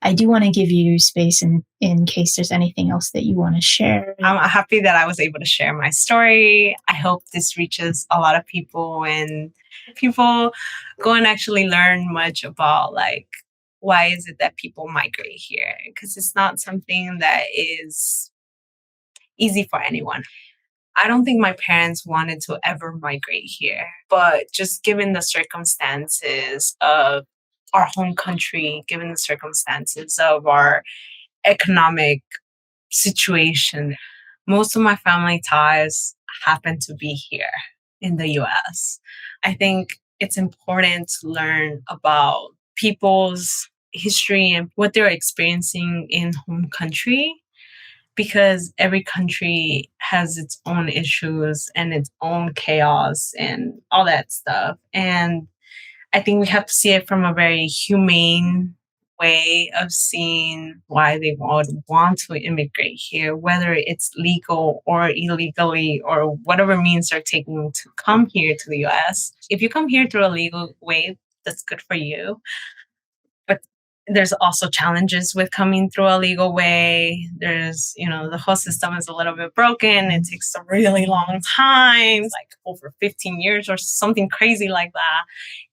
I do want to give you space in case there's anything else that you want to share. I'm happy that I was able to share my story. I hope this reaches a lot of people and people go and actually learn much about like why is it that people migrate here? Because it's not something that is easy for anyone. I don't think my parents wanted to ever migrate here, but just given the circumstances of our home country, given the circumstances of our economic situation, most of my family ties happen to be here in the US. I think it's important to learn about people's history and what they're experiencing in home country because every country has its own issues and its own chaos and all that stuff. And I think we have to see it from a very humane way of seeing why they would want to immigrate here, whether it's legal or illegally or whatever means they're taking to come here to the US. If you come here through a legal way, that's good for you. But there's also challenges with coming through a legal way. There's, the whole system is a little bit broken. It takes a really long time, like over 15 years or something crazy like that.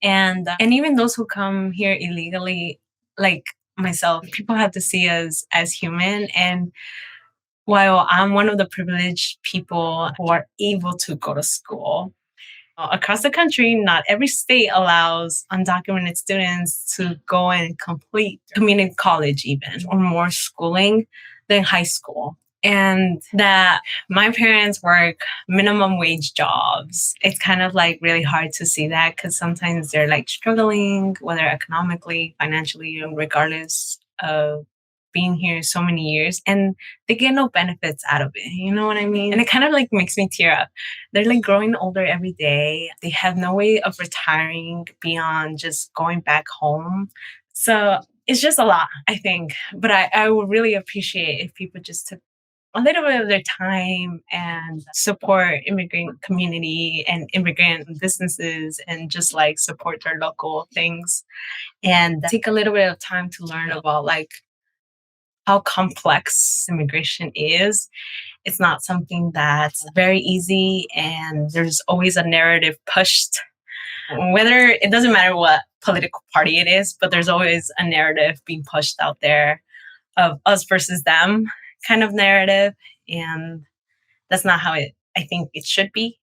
And even those who come here illegally, like myself, people have to see us as human. And while I'm one of the privileged people who are able to go to school, across the country, not every state allows undocumented students to go and complete community college even or more schooling than high school. And that my parents work minimum wage jobs. It's kind of like really hard to see that because sometimes they're like struggling, whether economically, financially, regardless of being here so many years, and they get no benefits out of it. You know what I mean? And it kind of like makes me tear up. They're like growing older every day. They have no way of retiring beyond just going back home. So it's just a lot, I think. But I would really appreciate if people just took a little bit of their time and support immigrant community and immigrant businesses and just like support their local things and take a little bit of time to learn about like how complex immigration is. It's not something that's very easy, and there's always a narrative pushed. Whether it doesn't matter what political party it is, but there's always a narrative being pushed out there of us versus them kind of narrative. And that's not how I think it should be.